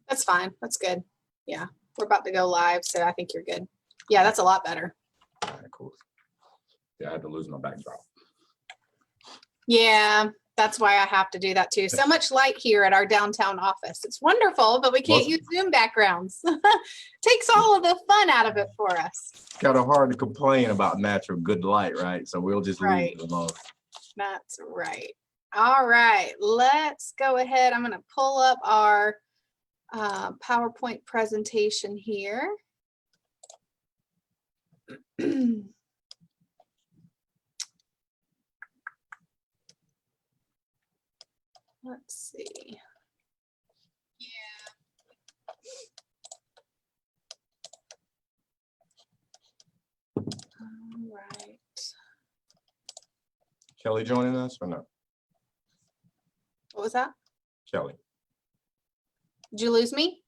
That's fine. That's good. Yeah, we're about to go live, so I think you're good. Yeah, that's a lot better. All right, cool. Yeah, I had to lose my backdrop. Yeah, that's why I have to do that too. So much light here at our downtown office. It's wonderful, but we can't use Zoom backgrounds. Takes all of the fun out of it for us. It's kind of hard to complain about natural good light, right? So we'll just leave it alone. That's right. All right, let's go ahead. I'm going to pull up our PowerPoint presentation here. Let's see. All right. Kelly joining us or no? What was that? Kelly. Did you lose me?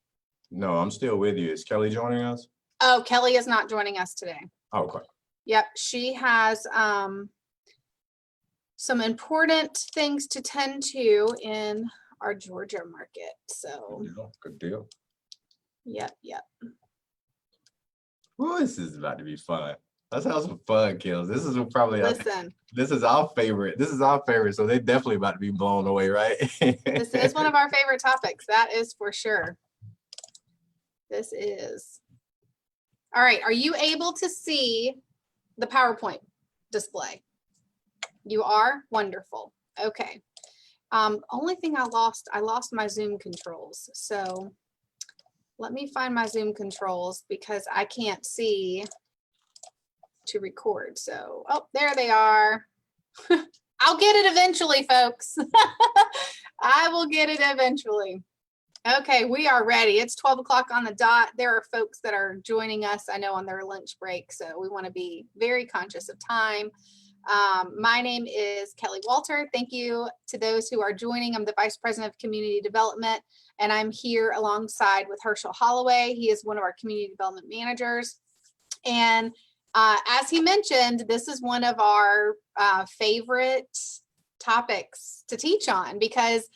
No, I'm still with you. Is Kelly joining us? Oh, Kelly is not joining us today. Oh, okay. Yep, she has some important things to tend to in our Georgia market. So good deal. Yep. Well, this is about to be fun. Let's have some fun, Kills. This is probably this is our favorite. This is our favorite. So they're definitely about to be blown away, right? This is one of our favorite topics. That is for sure. This is. All right. Are you able to see the PowerPoint display? You are? Wonderful. Okay. Only thing I lost my Zoom controls. So let me find my Zoom controls because I can't see to record. So, oh, there they are. I'll get it eventually, folks. I will get it eventually. Okay, we are ready. It's 12 o'clock on the dot. There are folks that are joining us, I know, on their lunch break. So we want to be very conscious of time. My name is Kelly Walter. Thank you to those who are joining. I'm the Vice President of Community Development, and I'm here alongside with Herschel Holloway. He is one of our Community Development Managers. And as he mentioned, this is one of our favorite topics to teach on because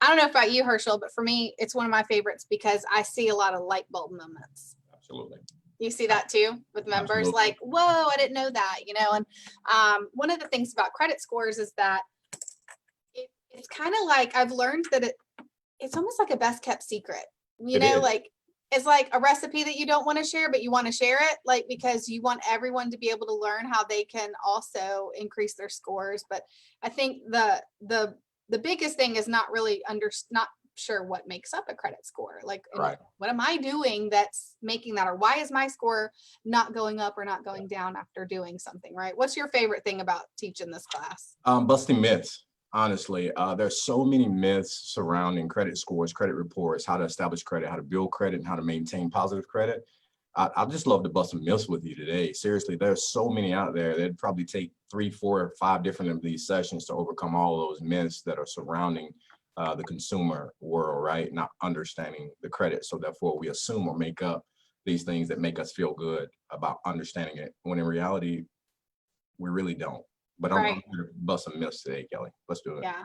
I don't know about you, Herschel, but for me, it's one of my favorites because I see a lot of light bulb moments. Absolutely. You see that too with members. Absolutely. Like, whoa, I didn't know that, you know. And one of the things about credit scores is that it's kind of like I've learned that it's almost like a best kept secret, you know, like it's like a recipe that you don't want to share, but you want to share it, like, because you want everyone to be able to learn how they can also increase their scores. But I think the biggest thing is not really not sure what makes up a credit score. Like, right. What am I doing that's making that, or why is my score not going up or not going down after doing something, right? What's your favorite thing about teaching this class? Busting myths. Honestly, there's so many myths surrounding credit scores, credit reports, how to establish credit, how to build credit, and how to maintain positive credit. I'd just love to bust some myths with you today. Seriously, there's so many out there. It'd probably take 3, 4, 5 different of these sessions to overcome all of those myths that are surrounding the consumer world, right? Not understanding the credit. So therefore, we assume or make up these things that make us feel good about understanding it, when in reality, we really don't. But I'm going to bust some myths today, Kelly. Let's do it. Yeah,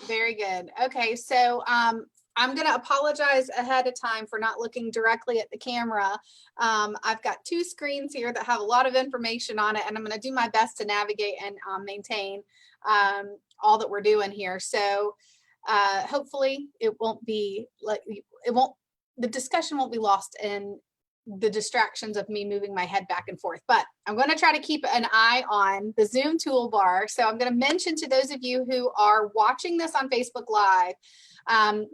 very good. Okay, so I'm going to apologize ahead of time for not looking directly at the camera. I've got 2 screens here that have a lot of information on it, and I'm going to do my best to navigate and maintain all that we're doing here. So hopefully it won't be like, the discussion won't be lost in the distractions of me moving my head back and forth, but I'm going to try to keep an eye on the Zoom toolbar. So I'm going to mention to those of you who are watching this on Facebook Live,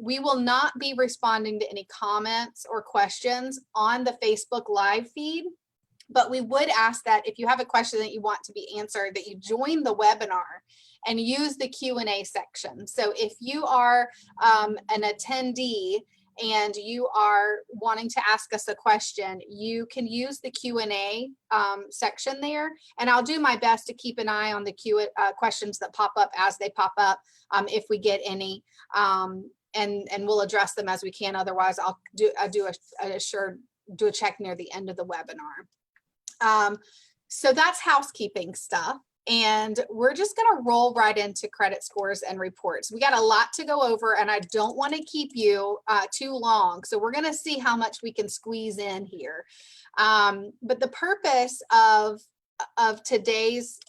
we will not be responding to any comments or questions on the Facebook Live feed, but we would ask that if you have a question that you want to be answered, that you join the webinar and use the Q&A section. So if you are an attendee and you are wanting to ask us a question, you can use the Q&A section there, and I'll do my best to keep an eye on the questions that pop up as they pop up, if we get any, and we'll address them as we can. Otherwise, I'll do a check near the end of the webinar. So that's housekeeping stuff. And we're just going to roll right into credit scores and reports. We got a lot to go over, and I don't want to keep you too long. So we're going to see how much we can squeeze in here. But the purpose of today's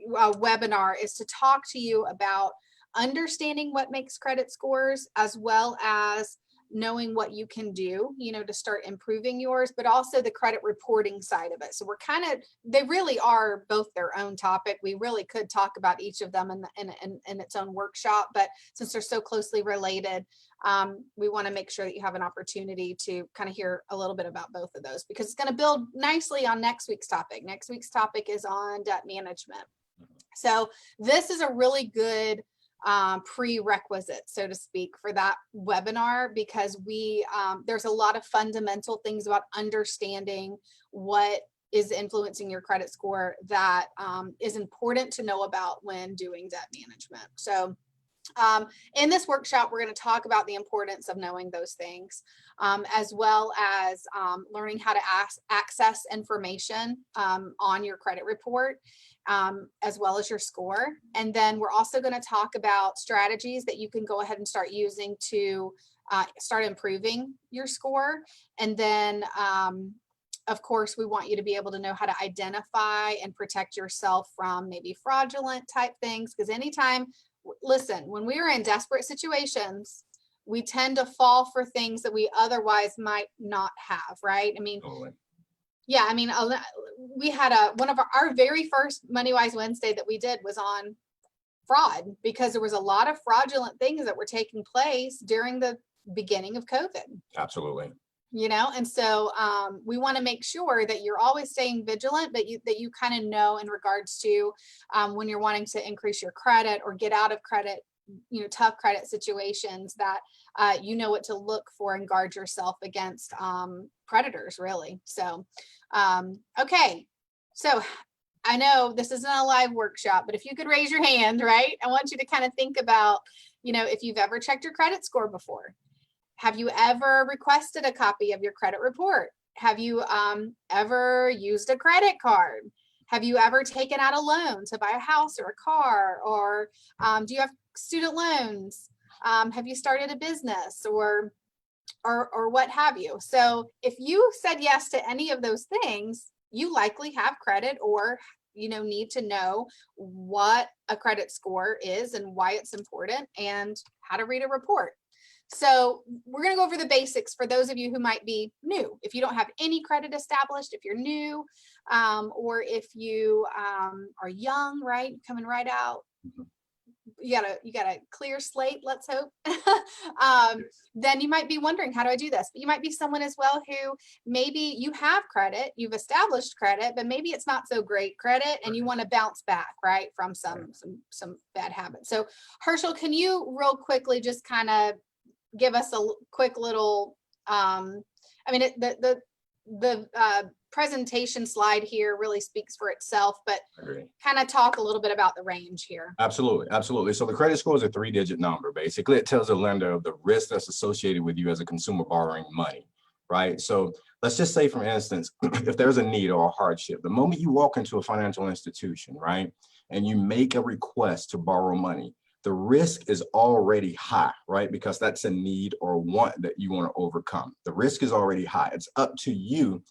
webinar is to talk to you about understanding what makes credit scores, as well as knowing what you can do, to start improving yours, but also the credit reporting side of it. So they really are both their own topic. We really could talk about each of them in its own workshop, but since they're so closely related, we want to make sure that you have an opportunity to kind of hear a little bit about both of those, because it's going to build nicely on next week's topic. Next week's topic is on debt management. So this is a really good prerequisite, so to speak, for that webinar, because there's a lot of fundamental things about understanding what is influencing your credit score that is important to know about when doing debt management. So in this workshop, we're going to talk about the importance of knowing those things, as well as learning how to access information on your credit report, as well as your score. And then we're also going to talk about strategies that you can go ahead and start using to start improving your score. And then, of course, we want you to be able to know how to identify and protect yourself from maybe fraudulent type things, because anytime, listen, when we are in desperate situations, we tend to fall for things that we otherwise might not have, right? I mean, Totally. yeah, I mean, we had one of our very first MoneyWise Wednesday that we did was on fraud, because there was a lot of fraudulent things that were taking place during the beginning of COVID. Absolutely. And so we want to make sure that you're always staying vigilant, but that you kind of know in regards to when you're wanting to increase your credit or get out of credit, tough credit situations, that you know what to look for and guard yourself against predators, really. So, okay. So I know this isn't a live workshop, but if you could raise your hand, right? I want you to kind of think about, if you've ever checked your credit score before. Have you ever requested a copy of your credit report? Have you ever used a credit card? Have you ever taken out a loan to buy a house or a car? Or do you have student loans? Have you started a business or what have you? So if you said yes to any of those things, you likely have credit, or need to know what a credit score is and why it's important and how to read a report. So we're going to go over the basics for those of you who might be new. If you don't have any credit established, if you're new, or if you are young, right, coming right out, you got a clear slate, let's hope. Then you might be wondering, how do I do this? But you might be someone as well who maybe you have credit, you've established credit, but maybe it's not so great credit, and you want to bounce back, right, from some bad habits. So Herschel, can you real quickly just kind of give us a quick little, the presentation slide here really speaks for itself, but kind of talk a little bit about the range here. Absolutely. Absolutely. So the credit score is a 3-digit number. Basically, it tells a lender of the risk that's associated with you as a consumer borrowing money, right? So let's just say, for instance, if there's a need or a hardship, the moment you walk into a financial institution, right, and you make a request to borrow money, the risk is already high, right? Because that's a need or want that you want to overcome. The risk is already high. It's up to you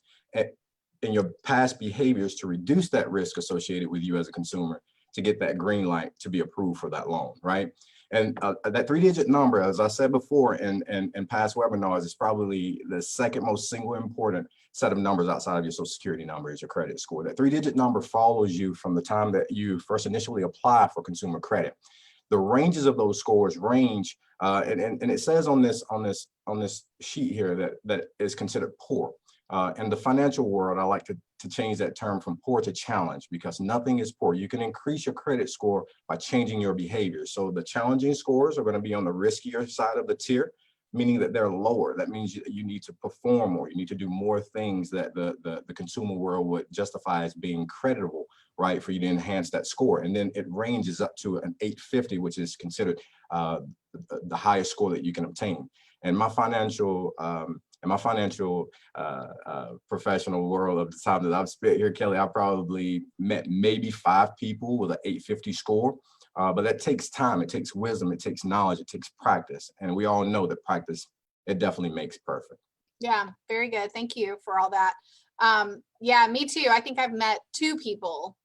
in your past behaviors to reduce that risk associated with you as a consumer to get that green light to be approved for that loan, right? And that 3-digit number, as I said before in past webinars, is probably the second most single important set of numbers outside of your social security number is your credit score. That 3-digit number follows you from the time that you first initially apply for consumer credit. The ranges of those scores range, and it says on this sheet here that is considered poor. In the financial world, I like to change that term from poor to challenge, because nothing is poor. You can increase your credit score by changing your behavior. So the challenging scores are going to be on the riskier side of the tier, meaning that they're lower. That means you need to perform more. You need to do more things that the consumer world would justify as being creditable, right, for you to enhance that score. And then it ranges up to an 850, which is considered the highest score that you can obtain. And my financial in my financial professional world of the time that I've spent here, Kelly, I probably met maybe 5 people with an 850 score. But that takes time, it takes wisdom, it takes knowledge, it takes practice. And we all know that practice, it definitely makes perfect. Yeah, very good. Thank you for all that. Yeah, me too. I think I've met 2 people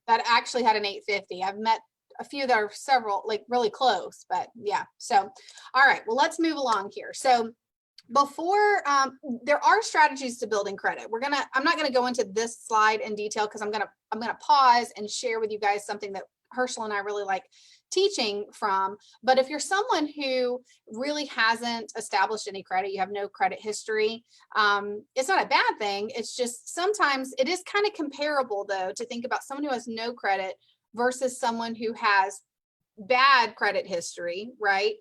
that actually had an 850. I've met a few that are several, like really close, but yeah. So, all right, well, let's move along here. So before, there are strategies to building credit. I'm not gonna go into this slide in detail because I'm gonna pause and share with you guys something that Herschel and I really like teaching from. But if you're someone who really hasn't established any credit, you have no credit history, it's not a bad thing. It's just sometimes it is kind of comparable though to think about someone who has no credit versus someone who has bad credit history, right?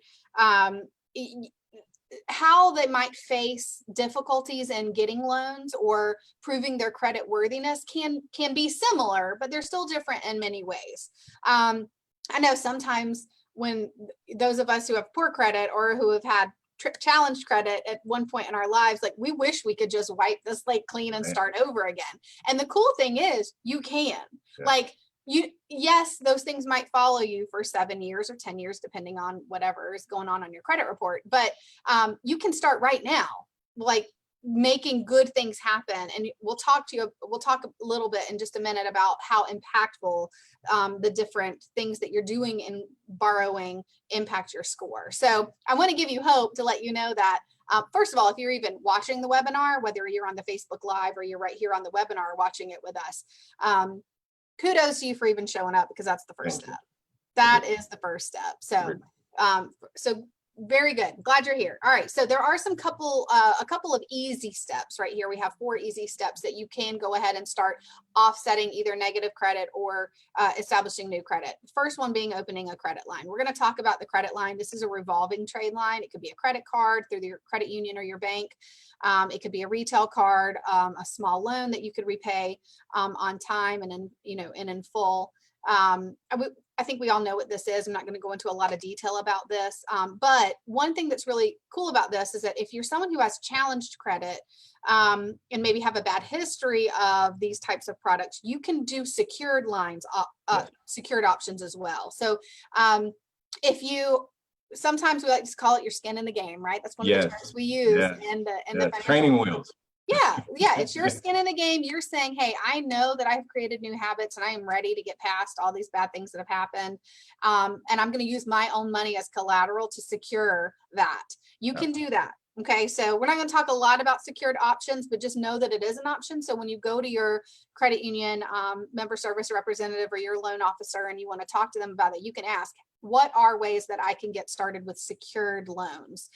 How they might face difficulties in getting loans or proving their credit worthiness can be similar, but they're still different in many ways. I know sometimes when those of us who have poor credit or who have had challenged credit at one point in our lives, like we wish we could just wipe the slate clean and start over again. And the cool thing is you can. Like yes, those things might follow you for 7 years or 10 years, depending on whatever is going on your credit report. But you can start right now, like making good things happen. And we'll talk a little bit in just a minute about how impactful the different things that you're doing in borrowing impact your score. So I want to give you hope to let you know that first of all, if you're even watching the webinar, whether you're on the Facebook Live or you're right here on the webinar watching it with us, kudos to you for even showing up, because that's the first step. That is the first step. So, so very good. Glad you're here. All right. So there are a couple of easy steps right here. We have 4 easy steps that you can go ahead and start offsetting either negative credit or establishing new credit. First one being opening a credit line. We're going to talk about the credit line. This is a revolving trade line. It could be a credit card through your credit union or your bank. It could be a retail card, a small loan that you could repay on time and in full. I think we all know what this is. I'm not going to go into a lot of detail about this. But one thing that's really cool about this is that if you're someone who has challenged credit and maybe have a bad history of these types of products, you can do secured lines, secured options as well. So sometimes we like to call it your skin in the game, right? That's one of the terms we use in the training wheels. Yeah, it's your skin in the game. You're saying, hey, I know that I've created new habits and I am ready to get past all these bad things that have happened. And I'm going to use my own money as collateral to secure that. You can do that. Okay, so we're not going to talk a lot about secured options, but just know that it is an option. So when you go to your credit union member service representative or your loan officer and you want to talk to them about it, you can ask, what are ways that I can get started with secured loans?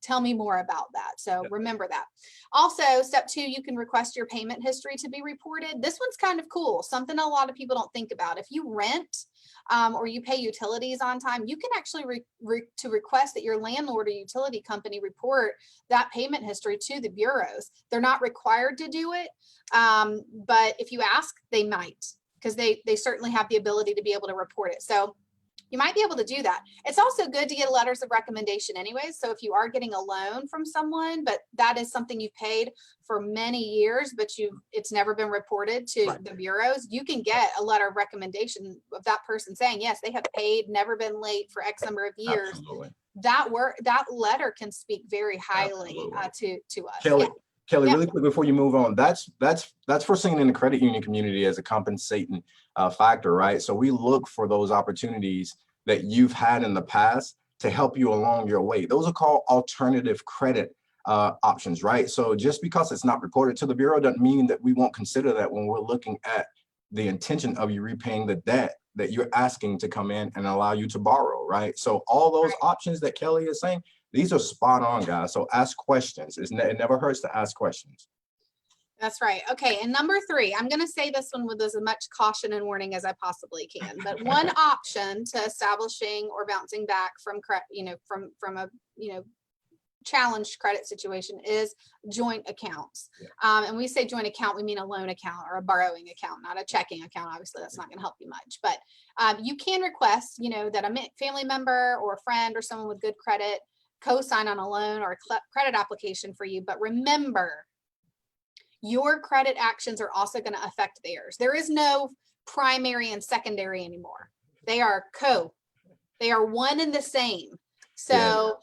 Tell me more about that. So remember that. Also, step 2, you can request your payment history to be reported. This one's kind of cool, something a lot of people don't think about. If you rent or you pay utilities on time, you can actually request that your landlord or utility company report that payment history to the bureaus. They're not required to do it, but if you ask, they might, because they certainly have the ability to be able to report it. So you might be able to do that. It's also good to get letters of recommendation anyways. So if you are getting a loan from someone, but that is something you've paid for many years, but it's never been reported to the bureaus, you can get a letter of recommendation of that person saying, yes, they have paid, never been late for X number of years. Absolutely. That letter can speak very highly to us. Kelly, really quick before you move on, that's foreseen in the credit union community as a compensating factor, right? So we look for those opportunities that you've had in the past to help you along your way. Those are called alternative credit options, right? So just because it's not reported to the bureau doesn't mean that we won't consider that when we're looking at the intention of you repaying the debt that you're asking to come in and allow you to borrow, right? So all those options that Kelly is saying, these are spot on, guys. So ask questions. It never hurts to ask questions. That's right. Okay. And number 3, I'm going to say this one with as much caution and warning as I possibly can. But one option to establishing or bouncing back from a challenged credit situation is joint accounts. And we say joint account, we mean a loan account or a borrowing account, not a checking account. Obviously, that's not going to help you much. But you can request, that a family member or a friend or someone with good credit co-sign on a loan or a credit application for you. But remember, your credit actions are also going to affect theirs. There is no primary and secondary anymore. They are one and the same. So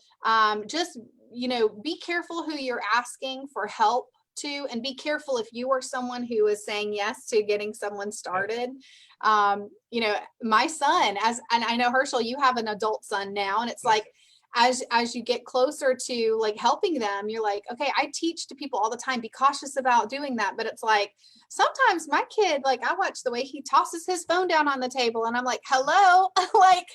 just, be careful who you're asking for help to, and be careful if you are someone who is saying yes to getting someone started. My son, and I know Herschel, you have an adult son now, and it's like, as you get closer to like helping them, you're like, okay, I teach to people all the time, be cautious about doing that. But it's like, sometimes my kid, like, I watch the way he tosses his phone down on the table, and I'm like, hello, like,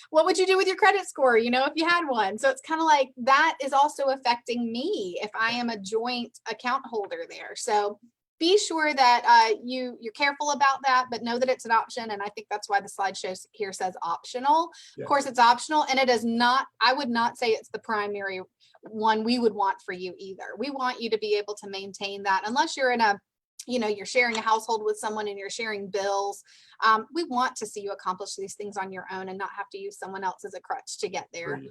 what would you do with your credit score, if you had one? So it's kind of like, that is also affecting me if I am a joint account holder there. So be sure that you're careful about that, but know that it's an option. And I think that's why the slideshow here says optional. Of course, it's optional, and it is not, I would not say it's the primary one we would want for you either. We want you to be able to maintain that, unless you're in a, you're sharing a household with someone and you're sharing bills. We want to see you accomplish these things on your own and not have to use someone else as a crutch to get there.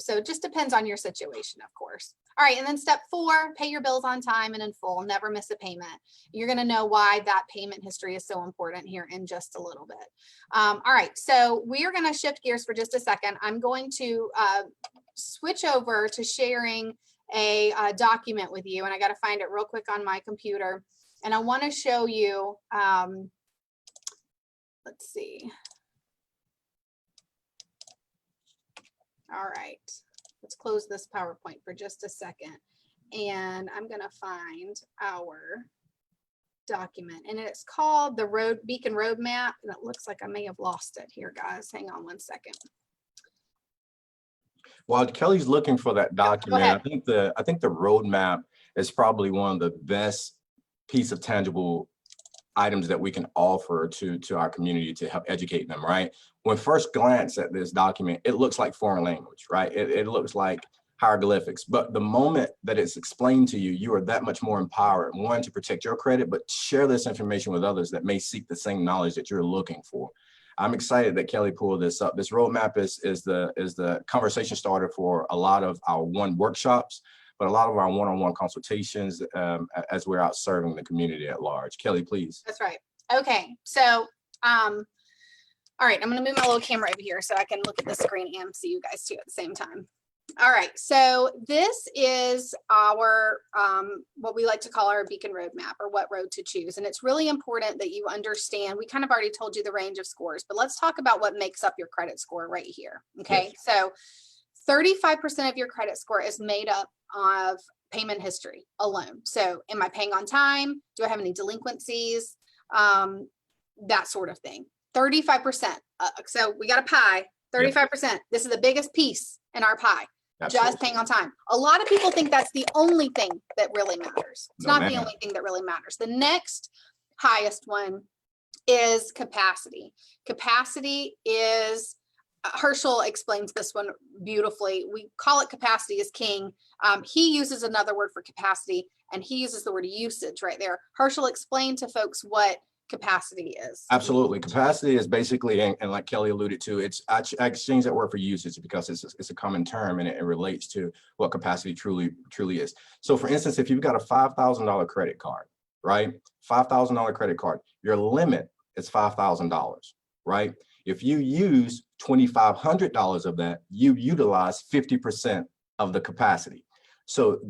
So it just depends on your situation, of course. All right. And then step 4, pay your bills on time and in full. Never miss a payment. You're going to know why that payment history is so important here in just a little bit. All right. So we are going to shift gears for just a second. I'm going to switch over to sharing a document with you. And I got to find it real quick on my computer. And I want to show you, let's see. All right, let's close this PowerPoint for just a second. And I'm going to find our document, and it's called the Beacon Roadmap. And it looks like I may have lost it here, guys. Hang on one second. While Kelly's looking for that document, I think the roadmap is probably one of the best piece of tangible items that we can offer to our community to help educate them, right? When first glance at this document, it looks like foreign language, right? It looks like hieroglyphics, but the moment that it's explained to you, you are that much more empowered, one, to protect your credit, but share this information with others that may seek the same knowledge that you're looking for. I'm excited that Kelly pulled this up. This roadmap is the conversation starter for a lot of our workshops, but a lot of our one-on-one consultations as we're out serving the community at large. Kelly, please. That's right. Okay. So, all right, I'm going to move my little camera over here so I can look at the screen and see you guys too at the same time. All right. So this is our, what we like to call our Beacon Roadmap, or what road to choose. And it's really important that you understand, we kind of already told you the range of scores, but let's talk about what makes up your credit score right here. Okay. Yes. So 35% of your credit score is made up of payment history alone. So am I paying on time? Do I have any delinquencies? That sort of thing. 35%. So we got a pie, 35%. Yep. This is the biggest piece in our pie. Absolutely. Just paying on time. A lot of people think that's the only thing that really matters. It's not the only thing that really matters. The next highest one is capacity. Capacity is, Herschel explains this one beautifully. We call it capacity is king. He uses another word for capacity, and he uses the word usage right there. Herschel, explain to folks what capacity is. Absolutely. Capacity is basically, and like Kelly alluded to, I exchange that word for usage because it's a common term, and it relates to what capacity truly is. So for instance, if you've got a $5,000 credit card, right? $5,000 credit card, your limit is $5,000, right? If you use $2,500 of that, you utilize 50% of the capacity. So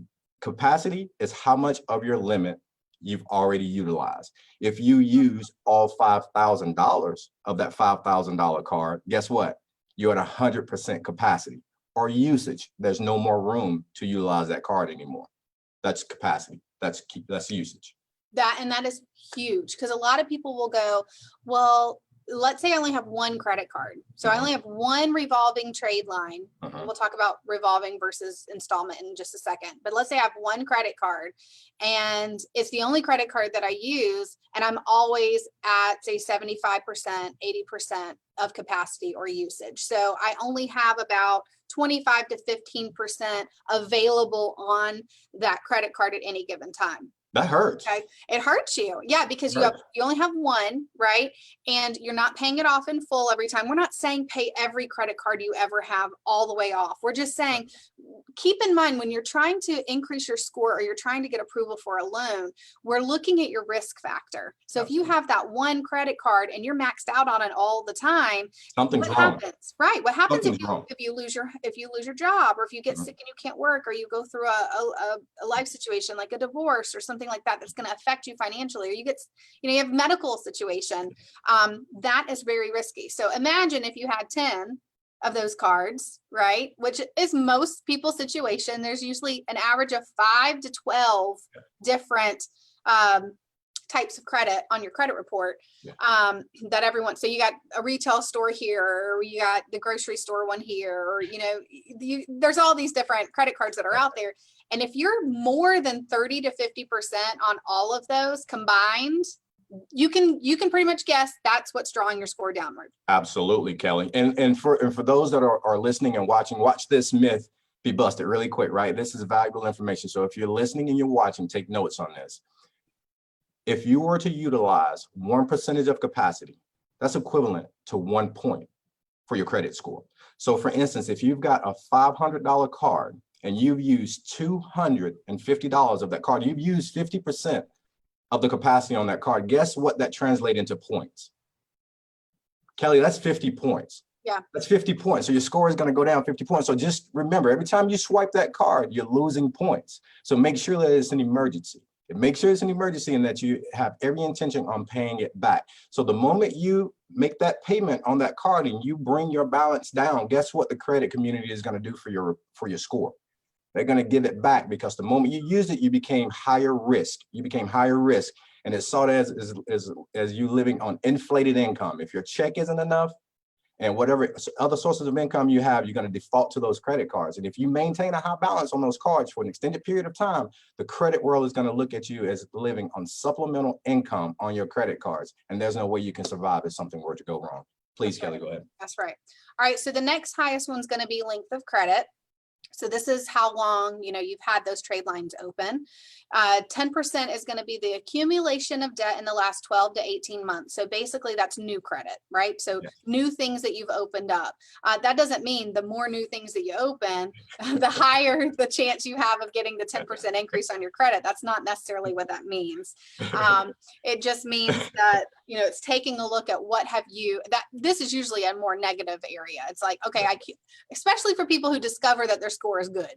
capacity is how much of your limit you've already utilized. If you use all $5,000 of that $5,000 card, guess what? You're at 100% capacity or usage. There's no more room to utilize that card anymore. That's capacity. That's usage. That is huge, because a lot of people will go, well, let's say I only have one credit card. So I only have one revolving trade line. We'll talk about revolving versus installment in just a second. But let's say I have one credit card, and it's the only credit card that I use, and I'm always at, say, 75%, 80% of capacity or usage. So I only have about 25 to 15% available on that credit card at any given time. That hurts. Okay. It hurts you. Yeah, because you only have one, right? And you're not paying it off in full every time. We're not saying pay every credit card you ever have all the way off. We're just saying keep in mind when you're trying to increase your score or you're trying to get approval for a loan, we're looking at your risk factor. So if you have that one credit card and you're maxed out on it all the time, Something's what wrong. happens? Right. What happens Something's wrong. if you lose your job, or if you get Mhm. sick and you can't work, or you go through a life situation like a divorce or something like that that's going to affect you financially, or you get, you have medical situation, that is very risky. So imagine if you had 10 of those cards, right? Which is most people's situation. There's usually an average of 5 to 12 different types of credit on your credit report, that everyone, so you got a retail store here, or you got the grocery store one here, or, there's all these different credit cards that are out there. And if you're more than 30 to 50% on all of those combined, you can pretty much guess that's what's drawing your score downward. Absolutely, Kelly. And for those that are listening and watching, watch this myth be busted really quick, right? This is valuable information. So if you're listening and you're watching, take notes on this. If you were to utilize 1% of capacity, that's equivalent to 1 point for your credit score. So for instance, if you've got a $500 card and you've used $250 of that card, you've used 50% of the capacity on that card, guess what that translates into points? Kelly, that's 50 points. Yeah. That's 50 points. So your score is going to go down 50 points. So just remember, every time you swipe that card, you're losing points. So make sure that it's an emergency. Make sure it's an emergency and that you have every intention on paying it back. So the moment you make that payment on that card and you bring your balance down, guess what the credit community is going to do for your score? They're going to give it back, because the moment you used it, you became higher risk. And it's sought as you living on inflated income. If your check isn't enough and whatever other sources of income you have, you're going to default to those credit cards. And if you maintain a high balance on those cards for an extended period of time, the credit world is going to look at you as living on supplemental income on your credit cards. And there's no way you can survive if something were to go wrong. Please, Kelly, go ahead. That's right. All right. So the next highest one's going to be length of credit. So this is how long, you've had those trade lines open. 10% is going to be the accumulation of debt in the last 12 to 18 months. So basically that's new credit, right? So new things that you've opened up. That doesn't mean the more new things that you open, the higher the chance you have of getting the 10% increase on your credit. That's not necessarily what that means. It just means that, it's taking a look at this is usually a more negative area. It's like, okay, especially for people who discover that their score is good,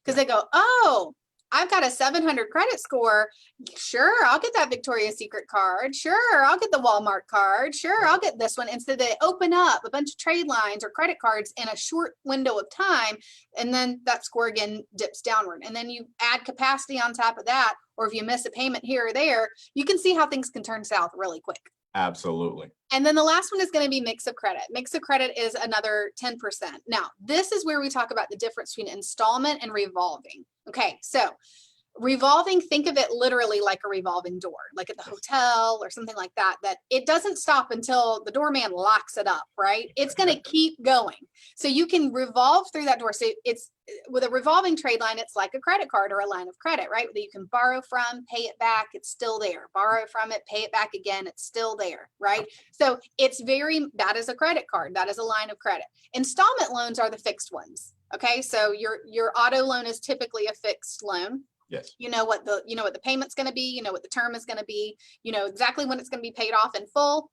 because they go, oh, I've got a 700 credit score. Sure, I'll get that Victoria's Secret card. Sure, I'll get the Walmart card. Sure, I'll get this one. Instead, they open up a bunch of trade lines or credit cards in a short window of time, and then that score again dips downward. And then you add capacity on top of that, or if you miss a payment here or there, you can see how things can turn south really quick. Absolutely. And then the last one is going to be mix of credit. Mix of credit is another 10%. Now, this is where we talk about the difference between installment and revolving. Okay, so revolving, think of it literally like a revolving door, like at the hotel or something like that, that it doesn't stop until the doorman locks it up, right? It's going to keep going. So you can revolve through that door. So it's with a revolving trade line, it's like a credit card or a line of credit, right? That you can borrow from, pay it back, it's still there. Borrow from it, pay it back again, it's still there, right? So that is a credit card, that is a line of credit. Installment loans are the fixed ones. Okay, so your auto loan is typically a fixed loan. Yes. You know what the payment's going to be, you know what the term is going to be, you know exactly when it's going to be paid off in full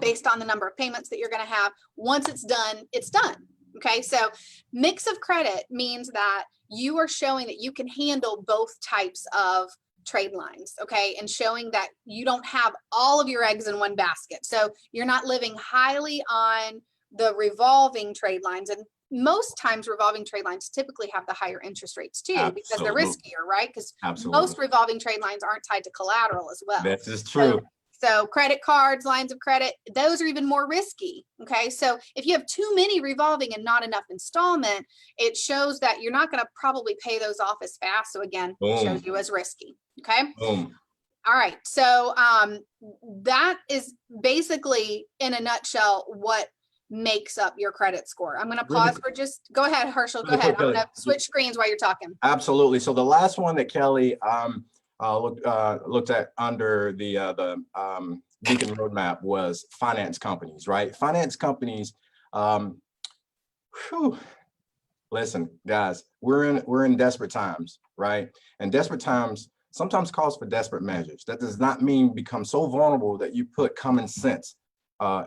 based on the number of payments that you're going to have. Once it's done, it's done. Okay, so mix of credit means that you are showing that you can handle both types of trade lines, okay, and showing that you don't have all of your eggs in one basket. So you're not living highly on the revolving trade lines, and most times revolving trade lines typically have the higher interest rates too. Absolutely. Because they're riskier, right? Because most revolving trade lines aren't tied to collateral as well. This is true. So credit cards, lines of credit, those are even more risky. Okay, so if you have too many revolving and not enough installment, it shows that you're not going to probably pay those off as fast. So again, it shows you as risky. Okay. Boom. All right. So that is basically in a nutshell what makes up your credit score. I'm going to pause for just go ahead, Herschel. Go ahead. I'm going to switch screens while you're talking. Absolutely. So the last one that Kelly looked at under the Beacon roadmap was finance companies, right? Finance companies. Listen, guys, we're in desperate times, right? And desperate times sometimes calls for desperate measures. That does not mean become so vulnerable that you put common sense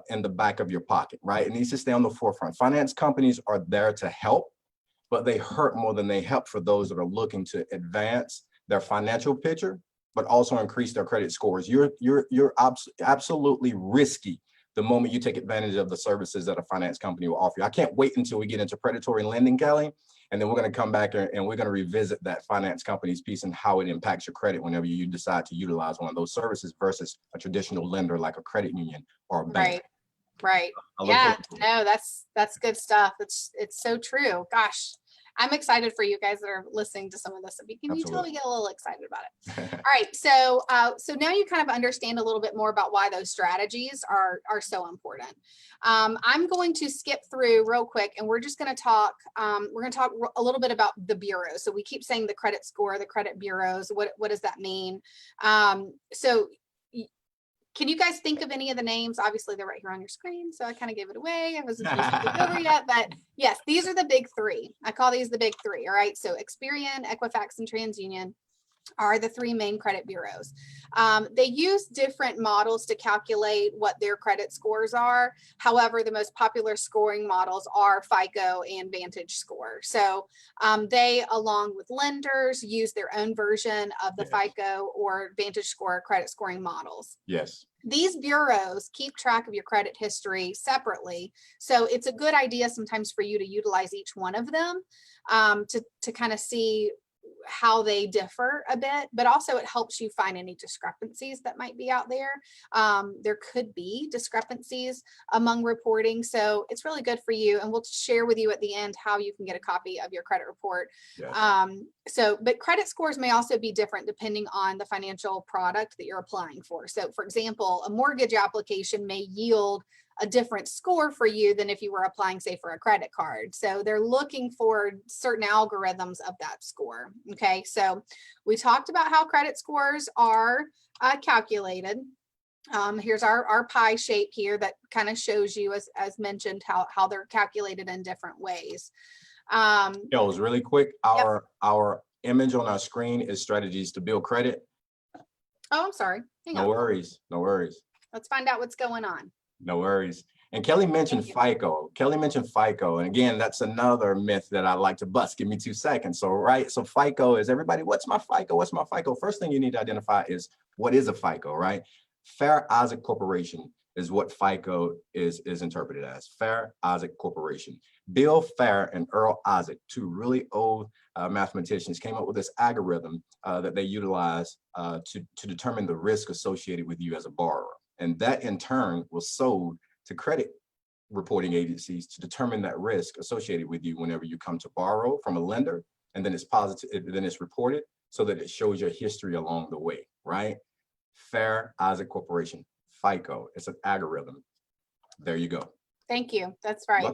in the back of your pocket, right? It needs to stay on the forefront. Finance companies are there to help, but they hurt more than they help for those that are looking to advance their financial picture, but also increase their credit scores. You're absolutely risky the moment you take advantage of the services that a finance company will offer you. I can't wait until we get into predatory lending, Kelly, and then we're going to come back and we're going to revisit that finance company's piece and how it impacts your credit whenever you decide to utilize one of those services versus a traditional lender like a credit union or a bank. Right. Yeah, no, that's good stuff. It's so true. Gosh, I'm excited for you guys that are listening to some of this. You can totally get a little excited about it. All right, so now you kind of understand a little bit more about why those strategies are so important. I'm going to skip through real quick, and we're just going to talk. We're going to talk a little bit about the bureaus. So we keep saying the credit score, the credit bureaus. What does that mean? Can you guys think of any of the names? Obviously, they're right here on your screen, so I kind of gave it away. I wasn't supposed to look over yet, but yes, these are the big three. I call these the big three, all right? So Experian, Equifax, and TransUnion are the three main credit bureaus. They use different models to calculate what their credit scores are. However, the most popular scoring models are FICO and Vantage Score. So they, along with lenders, use their own version of the FICO or Vantage Score credit scoring models. Yes. These bureaus keep track of your credit history separately. So it's a good idea sometimes for you to utilize each one of them to kind of see how they differ a bit, but also it helps you find any discrepancies that might be out there. There could be discrepancies among reporting, so it's really good for you, and we'll share with you at the end how you can get a copy of your credit report. Yes. But credit scores may also be different depending on the financial product that you're applying for. So for example, a mortgage application may yield a different score for you than if you were applying, say, for a credit card. So they're looking for certain algorithms of that score. Okay, so we talked about how credit scores are calculated. Here's our pie shape here that kind of shows you, as mentioned, how they're calculated in different ways. It was really quick. Our image on our screen is strategies to build credit. Oh, I'm sorry. Hang on. No worries. No worries. Let's find out what's going on. No worries. And Kelly mentioned FICO. Kelly mentioned FICO. And again, that's another myth that I like to bust. Give me 2 seconds. So, right. So FICO is everybody, what's my FICO? What's my FICO? First thing you need to identify is what is a FICO, right? Fair Isaac Corporation is what FICO is interpreted as. Fair Isaac Corporation. Bill Fair and Earl Isaac, two really old mathematicians, came up with this algorithm that they utilize to determine the risk associated with you as a borrower. And that in turn was sold to credit reporting agencies to determine that risk associated with you whenever you come to borrow from a lender, and then it's positive, then it's reported so that it shows your history along the way, right? Fair Isaac Corporation, FICO, it's an algorithm. There you go. Thank you. That's right.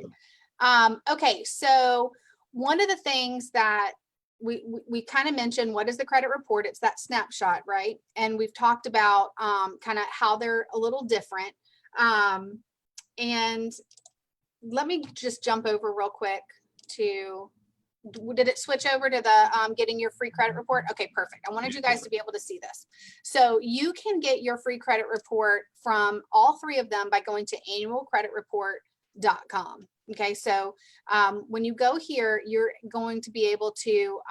Okay, so one of the things that we kind of mentioned, what is the credit report? It's that snapshot, right? And we've talked about kind of how they're a little different. And let me just jump over real quick to, did it switch over to the getting your free credit report? Okay, perfect. I wanted you guys to be able to see this. So you can get your free credit report from all three of them by going to annualcreditreport.com. Okay, so when you go here, you're going to be able to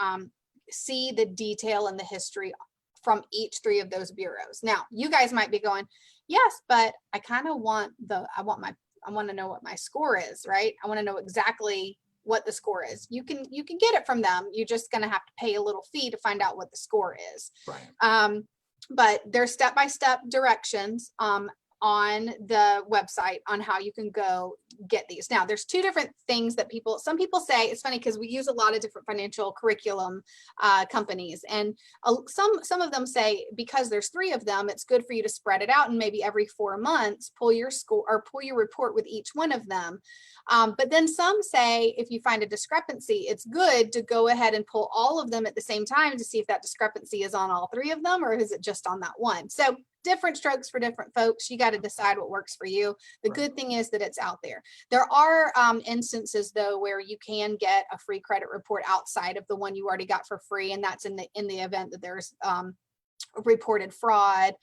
see the detail and the history from each three of those bureaus. Now, you guys might be going, yes, but I kind of want I want to know what my score is, right? I want to know exactly what the score is. You can get it from them. You're just going to have to pay a little fee to find out what the score is. Right. But there's step-by-step directions on the website on how you can go get these. Now, there's two different things that some people say. It's funny because we use a lot of different financial curriculum companies, and some of them say because there's three of them, it's good for you to spread it out and maybe every 4 months pull your score or pull your report with each one of them. But then some say if you find a discrepancy, it's good to go ahead and pull all of them at the same time to see if that discrepancy is on all three of them or is it just on that one. So different strokes for different folks. You got to decide what works for you. The good thing is that it's out there. There are instances though where you can get a free credit report outside of the one you already got for free, and that's in the event that there's reported fraud,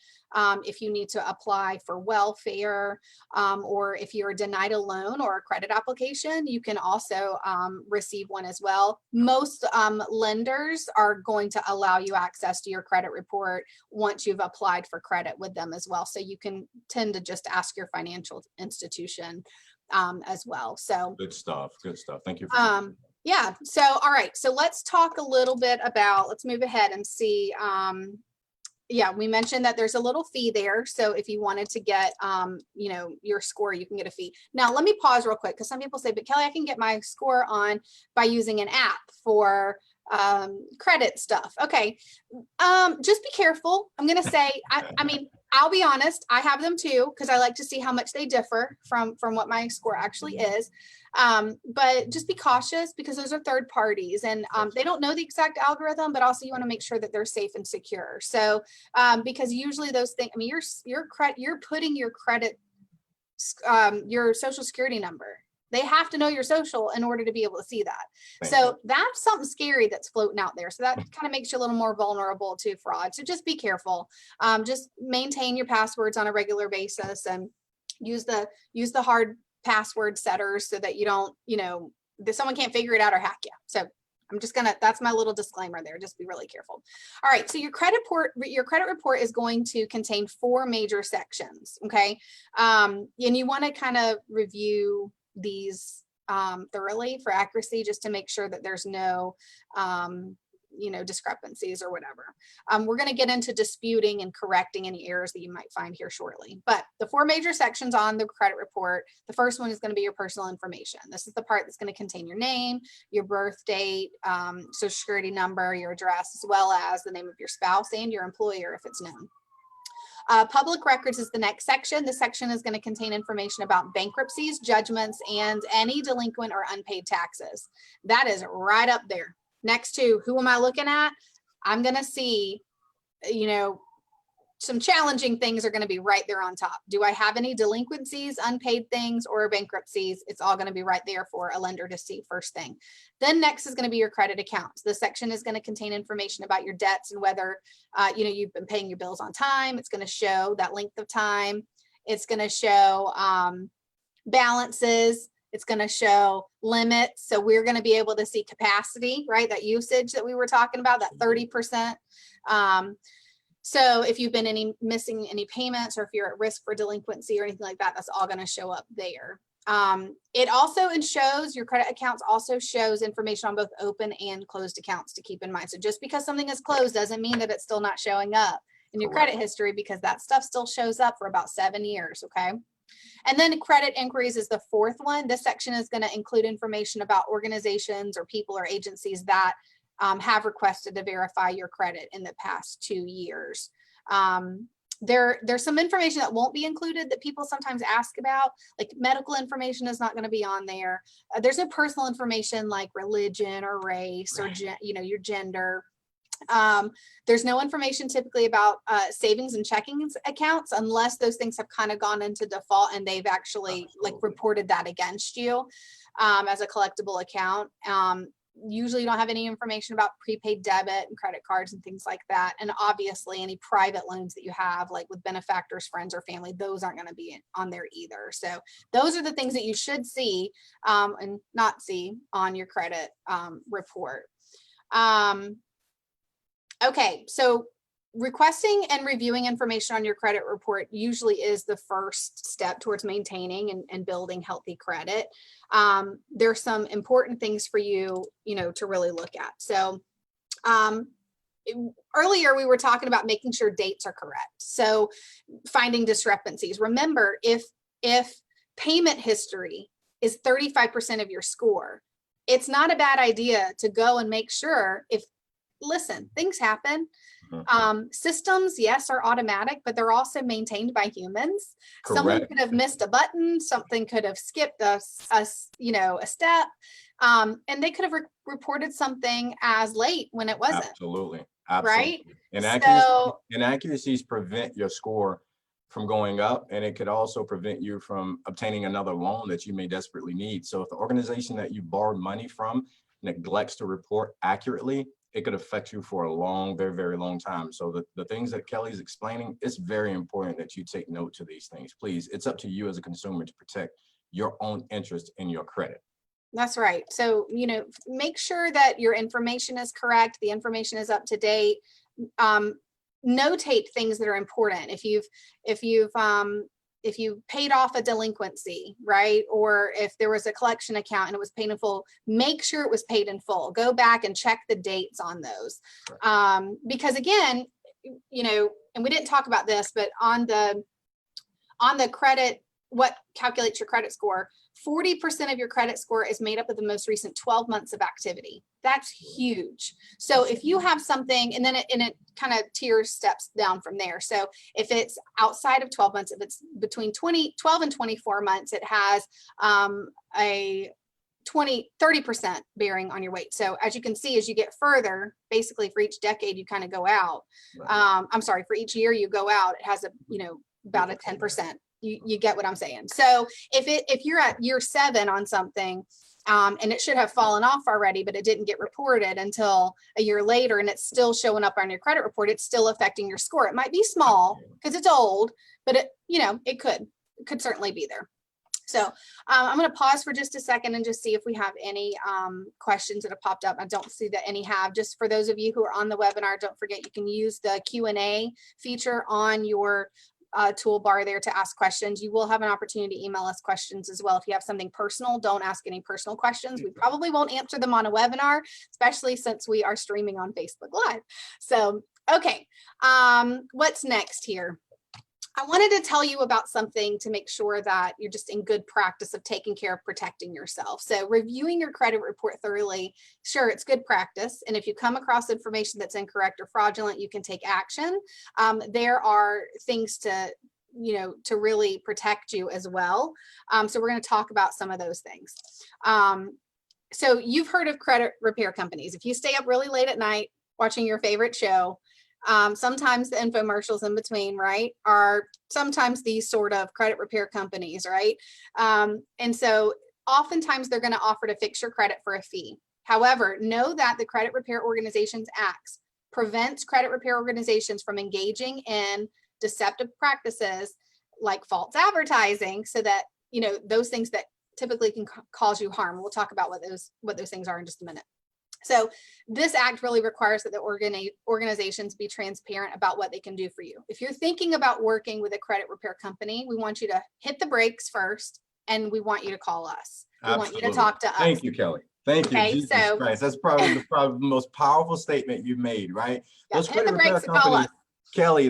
if you need to apply for welfare, or if you're denied a loan or a credit application, you can also receive one as well. Most lenders are going to allow you access to your credit report once you've applied for credit with them as well. So you can tend to just ask your financial institution as well. So good stuff. Good stuff. Thank you. For yeah. So, all right. So let's talk a little bit about, let's move ahead and see. Yeah, we mentioned that there's a little fee there. So if you wanted to get, you know, your score, you can get a fee. Now, let me pause real quick because some people say, but Kelly, I can get my score on by using an app for credit stuff. Okay, just be careful. I'm going to say, I mean, I'll be honest, I have them too, because I like to see how much they differ from what my score actually is. But just be cautious because those are third parties and they don't know the exact algorithm, but also you want to make sure that they're safe and secure. So because usually those things, I mean, you're putting your credit, your social security number. They have to know your social in order to be able to see that. So that's something scary that's floating out there. So that kind of makes you a little more vulnerable to fraud. So just be careful. Just maintain your passwords on a regular basis and use the hard password setters so that you don't, you know, that someone can't figure it out or hack you. So I'm just that's my little disclaimer there. Just be really careful. All right. So your credit report is going to contain 4 major sections. Okay. And you want to kind of review these thoroughly for accuracy, just to make sure that there's no you know, discrepancies or whatever. We're going to get into disputing and correcting any errors that you might find here shortly. But the 4 major sections on the credit report, the first one is going to be your personal information. This is the part that's going to contain your name, your birth date, social security number, your address, as well as the name of your spouse and your employer if it's known. Public records is the next section. This section is going to contain information about bankruptcies, judgments, and any delinquent or unpaid taxes. That is right up there. Next to who am I looking at? I'm going to see, you know, some challenging things are going to be right there on top. Do I have any delinquencies, unpaid things, or bankruptcies? It's all going to be right there for a lender to see first thing. Then next is going to be your credit accounts. This section is going to contain information about your debts and whether, you know, you've been paying your bills on time. It's going to show that length of time. It's going to show balances. It's going to show limits. So we're going to be able to see capacity, right? That usage that we were talking about, that 30%. So if you've been missing any payments, or if you're at risk for delinquency or anything like that, that's all going to show up there. It also shows, your credit accounts also shows information on both open and closed accounts to keep in mind. So just because something is closed doesn't mean that it's still not showing up in your credit history, because that stuff still shows up for about 7 years. Okay. And then credit inquiries is the 4th one. This section is going to include information about organizations or people or agencies that have requested to verify your credit in the past 2 years. There's some information that won't be included that people sometimes ask about, like medical information is not going to be on there. There's no personal information like religion or race or you know, your gender. There's no information typically about savings and checking accounts unless those things have kind of gone into default and they've actually like reported that against you as a collectible account. Usually you don't have any information about prepaid debit and credit cards and things like that. And obviously any private loans that you have, like with benefactors, friends, or family, those aren't going to be on there either. So those are the things that you should see and not see on your credit report. Okay, so requesting and reviewing information on your credit report usually is the first step towards maintaining and building healthy credit. There's some important things for you, you know, to really look at. So earlier we were talking about making sure dates are correct. So finding discrepancies. Remember, if payment history is 35% of your score, it's not a bad idea to go and make sure listen, things happen. Systems, yes, are automatic, but they're also maintained by humans. Correct. Someone could have missed a button. Something could have skipped a step. And they could have reported something as late when it wasn't. Absolutely. right? Absolutely. So Inaccuracies prevent your score from going up, and it could also prevent you from obtaining another loan that you may desperately need. So if the organization that you borrowed money from neglects to report accurately, it could affect you for a long, very, very long time. So the things that Kelly's explaining, it's very important that you take note to these things. Please, it's up to you as a consumer to protect your own interest in your credit. that's right. So, make sure that your information is correct. The information is up to date. Notate things that are important. If you paid off a delinquency, right? Or if there was a collection account and it was paid in full, make sure it was paid in full. Go back and check the dates on those. Because again, and we didn't talk about this, but on the credit, what calculates your credit score, 40% of your credit score is made up of the most recent 12 months of activity. That's huge. So if you have something, and then it kind of tier steps down from there. So if it's outside of 12 months, if it's between 12 and 24 months, it has a 30% bearing on your weight. So as you can see, as you get further, basically for each decade, you kind of go out. I'm sorry, for each year you go out, it has about a 10%. You get what I'm saying? So if you're at year 7 on something, and it should have fallen off already, but it didn't get reported until a year later, and it's still showing up on your credit report, it's still affecting your score. It might be small because it's old, but it could certainly be there. So I'm going to pause for just a second and just see if we have any questions that have popped up. I don't see that any have. Just for those of you who are on the webinar, don't forget you can use the Q&A feature on your toolbar there to ask questions. You will have an opportunity to email us questions as well. If you have something personal, don't ask any personal questions. We probably won't answer them on a webinar, especially since we are streaming on Facebook Live. So, okay, what's next here? I wanted to tell you about something to make sure that you're just in good practice of taking care of protecting yourself. So reviewing your credit report thoroughly, sure, it's good practice. And if you come across information that's incorrect or fraudulent, you can take action. There are things to really protect you as well. So we're going to talk about some of those things. So you've heard of credit repair companies. If you stay up really late at night watching your favorite show, sometimes the infomercials in between, right, are sometimes these sort of credit repair companies, right? And so oftentimes they're going to offer to fix your credit for a fee. However, know that the Credit Repair Organizations Act prevents credit repair organizations from engaging in deceptive practices like false advertising, so that, those things that typically can cause you harm. We'll talk about what those things are in just a minute. So this act really requires that the organizations be transparent about what they can do for you. If you're thinking about working with a credit repair company, we want you to hit the brakes first, and we want you to call us. We want you to talk to us. Thank you, Kelly. Thank you, Okay, Jesus so Christ. That's probably the most powerful statement you've made, right? Those hit the credit repair brakes and call us. companies, Kelly,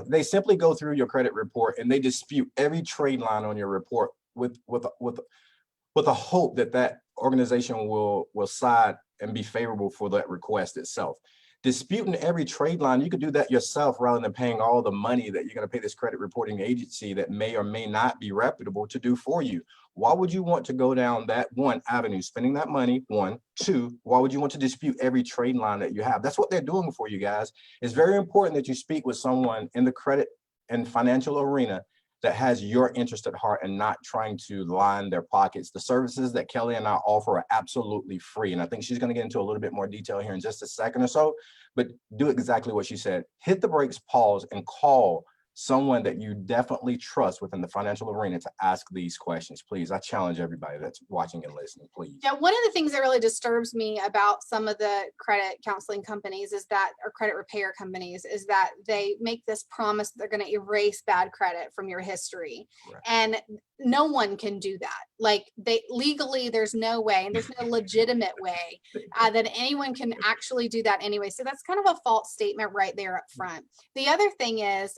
they simply go through your credit report and they dispute every trade line on your report with a hope that organization will side and be favorable for that request itself. Disputing every trade line, you could do that yourself rather than paying all the money that you're going to pay this credit reporting agency that may or may not be reputable to do for you. Why would you want to go down that one avenue, spending that money? 1, 2, why would you want to dispute every trade line that you have? That's what they're doing for you guys. It's very important that you speak with someone in the credit and financial arena that has your interest at heart and not trying to line their pockets. The services that Kelly and I offer are absolutely free. And I think she's going to get into a little bit more detail here in just a second or so, but do exactly what she said. Hit the brakes, pause, and call someone that you definitely trust within the financial arena to ask these questions. Please, I challenge everybody that's watching and listening, please. Now, one of the things that really disturbs me about some of the credit counseling companies or credit repair companies is that they make this promise that they're going to erase bad credit from your history. Right. And no one can do that. Like legally, there's no way, and there's no legitimate way that anyone can actually do that anyway. So that's kind of a false statement right there up front. The other thing is,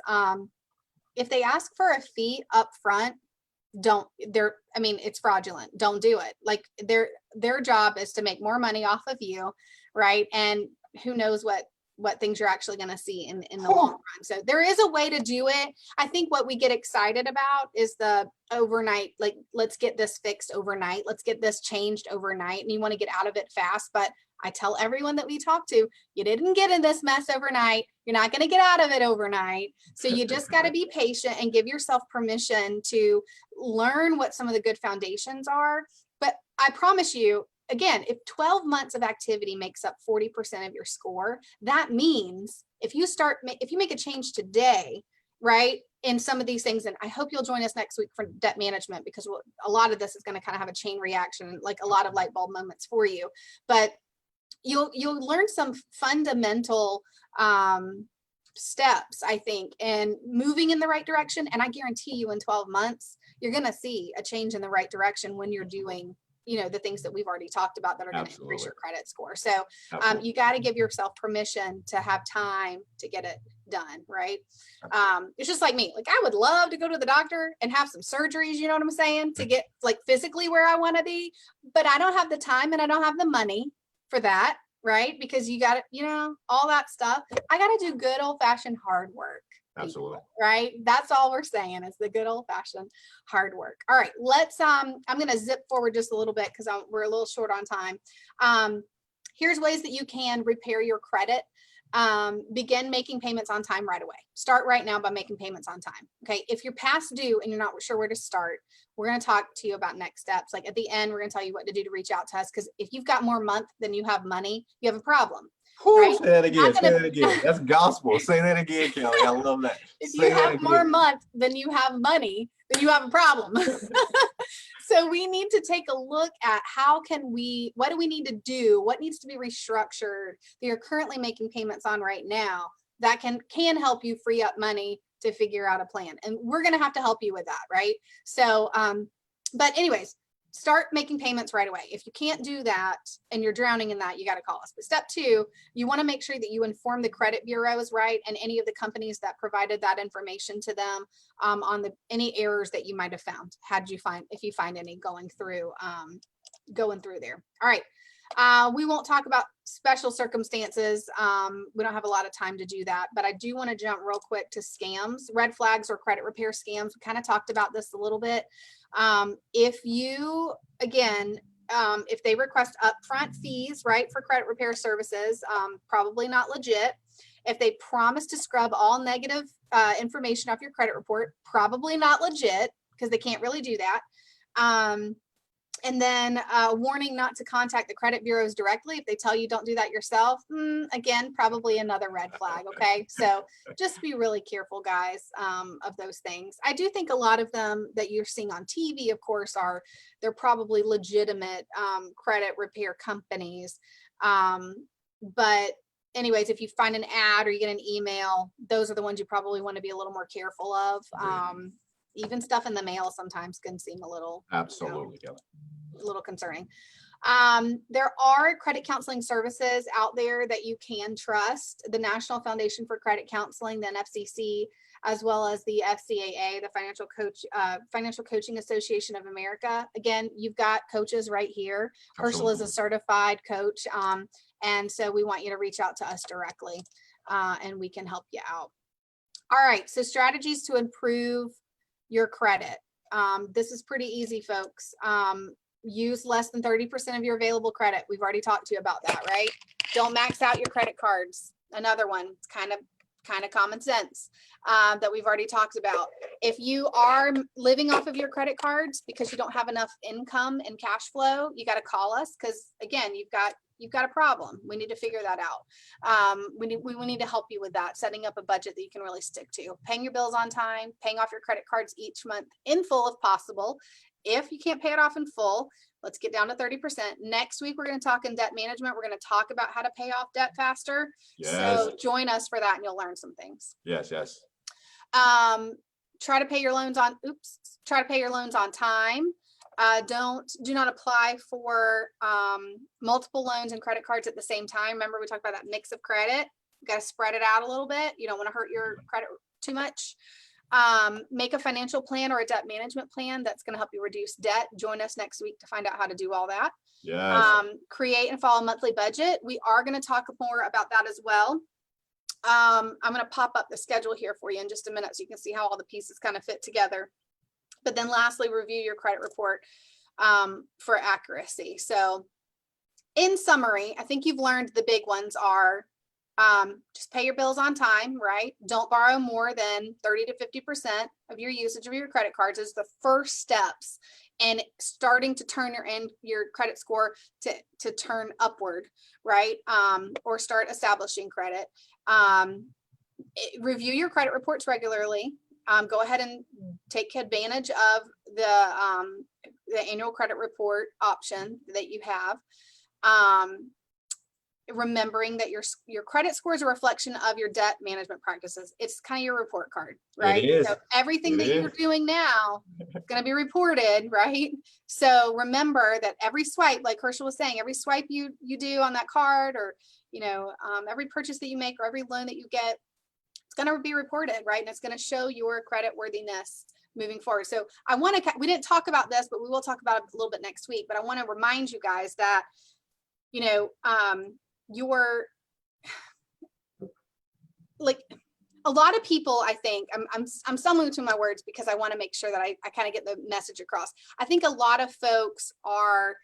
if they ask for a fee up front, it's fraudulent. Don't do it. Like their job is to make more money off of you, right? And who knows what what things you're actually going to see in the long run. So there is a way to do it. I think what we get excited about is the overnight, like, let's get this fixed overnight. Let's get this changed overnight. And you want to get out of it fast. But I tell everyone that we talk to, you didn't get in this mess overnight. You're not going to get out of it overnight. So you just got to be patient and give yourself permission to learn what some of the good foundations are. But I promise you, again, if 12 months of activity makes up 40% of your score, that means if you make a change today, right, in some of these things, and I hope you'll join us next week for debt management, because a lot of this is going to kind of have a chain reaction, like a lot of light bulb moments for you. But you'll learn some fundamental steps, I think, and moving in the right direction. And I guarantee you in 12 months, you're going to see a change in the right direction when you're doing, the things that we've already talked about that are going to increase your credit score. So you got to give yourself permission to have time to get it done, right? It's just like me. Like, I would love to go to the doctor and have some surgeries, you know what I'm saying, to get like physically where I want to be, but I don't have the time and I don't have the money for that, right? Because you got to, all that stuff. I got to do good old fashioned hard work. Absolutely. Right. That's all we're saying is the good old fashioned hard work. All right, let's, I'm going to zip forward just a little bit because we're a little short on time. Here's ways that you can repair your credit. Begin making payments on time right away. Start right now by making payments on time. Okay. If you're past due and you're not sure where to start, we're going to talk to you about next steps. Like at the end, we're going to tell you what to do to reach out to us. Because if you've got more month than you have money, you have a problem. Right? Say that again. Say that again. That's gospel. Say that again, Kelly. I love that. If you have more month than you have money, then you have a problem. So we need to take a look at what do we need to do? What needs to be restructured that you're currently making payments on right now that can help you free up money to figure out a plan. And we're going to have to help you with that, right? So, but anyways, start making payments right away. If you can't do that and you're drowning in that, you got to call us. But step 2, you want to make sure that you inform the credit bureaus, right, and any of the companies that provided that information to them on any errors that you might have found. If you find any going through there. All right. We won't talk about special circumstances. We don't have a lot of time to do that, but I do want to jump real quick to scams, red flags, or credit repair scams. We kind of talked about this a little bit. If they request upfront fees, right, for credit repair services, probably not legit. If they promise to scrub all negative information off your credit report, probably not legit, because they can't really do that. And then warning not to contact the credit bureaus directly. If they tell you don't do that yourself, again, probably another red flag. Okay. So just be really careful, guys, of those things. I do think a lot of them that you're seeing on TV, of course, they're probably legitimate credit repair companies. But anyways, if you find an ad or you get an email, those are the ones you probably want to be a little more careful of. Even stuff in the mail sometimes can seem a little, absolutely, a little concerning. There are credit counseling services out there that you can trust. The National Foundation for Credit Counseling, the NFCC, as well as the FCAA, the Financial Coaching Association of America. Again, you've got coaches right here. Herschel is a certified coach. And so we want you to reach out to us directly and we can help you out. All right. So strategies to improve your credit. This is pretty easy, folks. Use less than 30% of your available credit. We've already talked to you about that, right? Don't max out your credit cards. Another one, it's kind of common sense that we've already talked about. If you are living off of your credit cards because you don't have enough income and cash flow, you got to call us, because again, you've got a problem. We need to figure that out. We need to help you with that, setting up a budget that you can really stick to, paying your bills on time, paying off your credit cards each month in full if possible. If you can't pay it off in full, let's get down to 30%. Next week, we're going to talk in debt management. We're going to talk about how to pay off debt faster. Yes. So join us for that and you'll learn some things. Yes, yes. Try to pay your loans on time. Do not apply for multiple loans and credit cards at the same time. Remember, we talked about that mix of credit. You got to spread it out a little bit. You don't want to hurt your credit too much. Make a financial plan or a debt management plan that's going to help you reduce debt. Join us next week to find out how to do all that. Yes. Create and follow a monthly budget. We are going to talk more about that as well. I'm going to pop up the schedule here for you in just a minute so you can see how all the pieces kind of fit together. But then lastly, review your credit report for accuracy. So in summary, I think you've learned the big ones are just pay your bills on time, right? Don't borrow more than 30 to 50% of your usage of your credit cards is the first steps and starting to turn your credit score to turn upward, right? Or start establishing credit. Review your credit reports regularly. Go ahead and take advantage of the annual credit report option that you have. Remembering that your credit score is a reflection of your debt management practices. It's kind of your report card, right? It is. So everything that you're doing now is going to be reported, right? So remember that every swipe, like Herschel was saying, every swipe you do on that card, or every purchase that you make or every loan that you get, it's going to be reported, right? And it's going to show your credit worthiness moving forward. So we didn't talk about this, but we will talk about it a little bit next week. But I want to remind you guys that, like a lot of people, I think I'm stumbling to my words because I want to make sure that I kind of get the message across. I think a lot of folks are,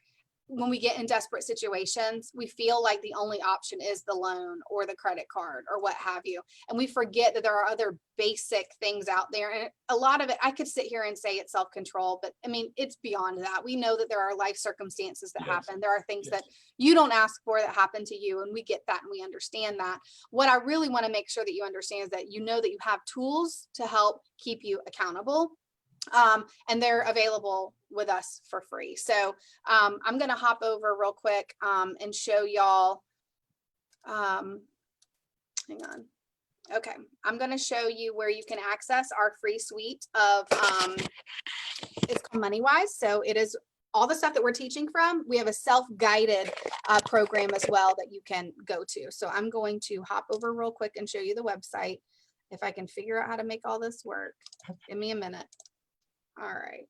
when we get in desperate situations, we feel like the only option is the loan or the credit card or what have you. And we forget that there are other basic things out there. And a lot of it, I could sit here and say it's self-control, but I mean, it's beyond that. We know that there are life circumstances that happen. There are things that you don't ask for that happen to you. And we get that and we understand that. What I really want to make sure that you understand is that you know that you have tools to help keep you accountable. And they're available with us for free. So I'm going to hop over real quick and show y'all. Hang on. Okay, I'm going to show you where you can access our free suite of it's called MoneyWi. So it is all the stuff that we're teaching from. We have a self-guided program as well that you can go to. So I'm going to hop over real quick and show you the website. If I can figure out how to make all this work, give me a minute. All right.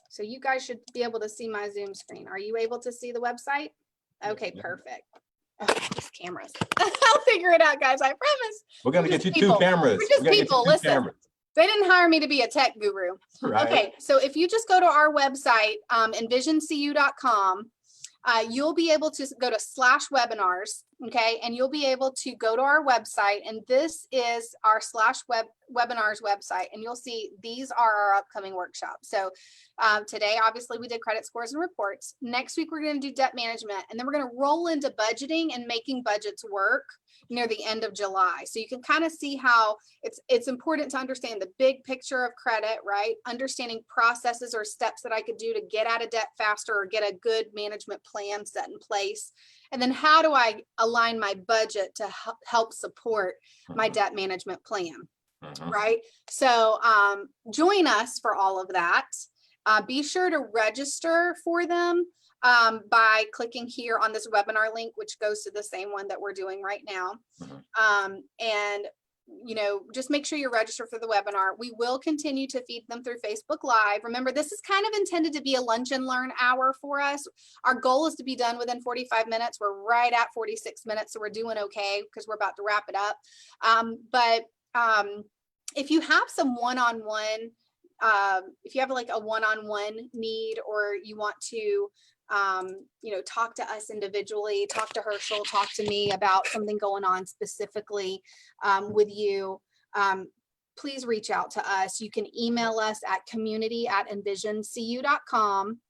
So you guys should be able to see my Zoom screen. Are you able to see the website? Okay, perfect. Oh, these cameras. I'll figure it out, guys. I promise. We're going to get you two cameras. We're just people. Listen, they didn't hire me to be a tech guru. Right. Okay, so if you just go to our website, envisioncu.com, you'll be able to go to /webinars, okay? And you'll be able to go to our website, and this is our /webinars website, and you'll see these are our upcoming workshops. So today, obviously, we did credit scores and reports. Next week, we're going to do debt management, and then we're going to roll into budgeting and making budgets work near the end of July. So you can kind of see how it's important to understand the big picture of credit, right? Understanding processes or steps that I could do to get out of debt faster or get a good management plan set in place. And then how do I align my budget to help support my debt management plan, right? So join us for all of that. Be sure to register for them by clicking here on this webinar link, which goes to the same one that we're doing right now. And just make sure you're registered for the webinar. We will continue to feed them through Facebook Live. Remember, this is kind of intended to be a lunch and learn hour for us. Our goal is to be done within 45 minutes. We're right at 46 minutes, so we're doing okay because we're about to wrap it up. But if you have some one-on-one, if you have like a one-on-one need, or you want to talk to us individually, talk to Herschel, talk to me about something going on specifically with you, please reach out to us. You can email us at community@envisioncu.com.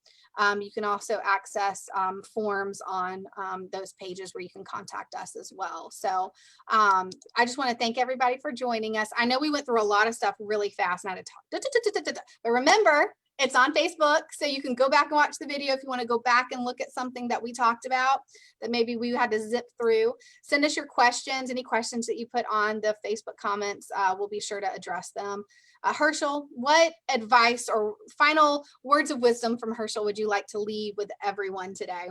You can also access forms on those pages where you can contact us as well. So I just want to thank everybody for joining us. I know we went through a lot of stuff really fast and I had to talk, but remember, it's on Facebook, so you can go back and watch the video if you want to go back and look at something that we talked about that maybe we had to zip through. Send us your questions, any questions that you put on the Facebook comments. We'll be sure to address them. Herschel, what advice or final words of wisdom from Herschel would you like to leave with everyone today?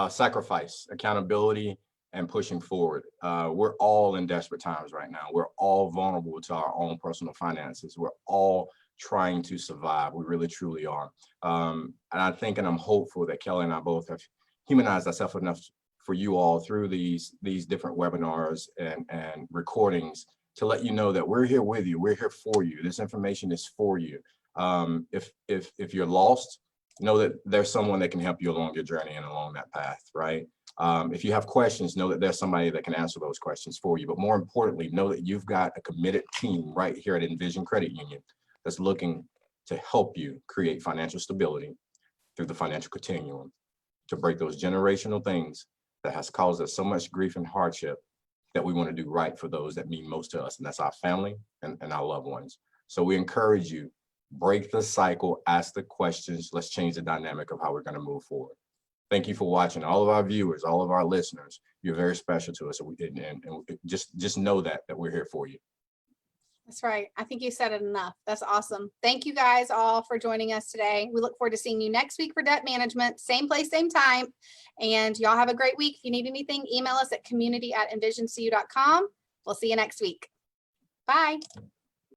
Sacrifice, accountability, and pushing forward. We're all in desperate times right now. We're all vulnerable to our own personal finances. We're all trying to survive. We really, truly are. And I think, and I'm hopeful that Kelly and I both have humanized ourselves enough for you all through these different webinars and recordings to let you know that we're here with you. We're here for you. This information is for you. If you're lost, know that there's someone that can help you along your journey and along that path, right? If you have questions, know that there's somebody that can answer those questions for you. But more importantly, know that you've got a committed team right here at Envision Credit Union that's looking to help you create financial stability through the financial continuum, to break those generational things that has caused us so much grief and hardship, that we want to do right for those that mean most to us, and that's our family and our loved ones. So we encourage you, break the cycle, ask the questions, let's change the dynamic of how we're going to move forward. Thank you for watching. All of our viewers, all of our listeners, you're very special to us. And just know that we're here for you. That's right. I think you said it enough. That's awesome. Thank you guys all for joining us today. We look forward to seeing you next week for debt management, same place, same time. And y'all have a great week. If you need anything, email us at community@envisioncu.com. We'll see you next week. Bye.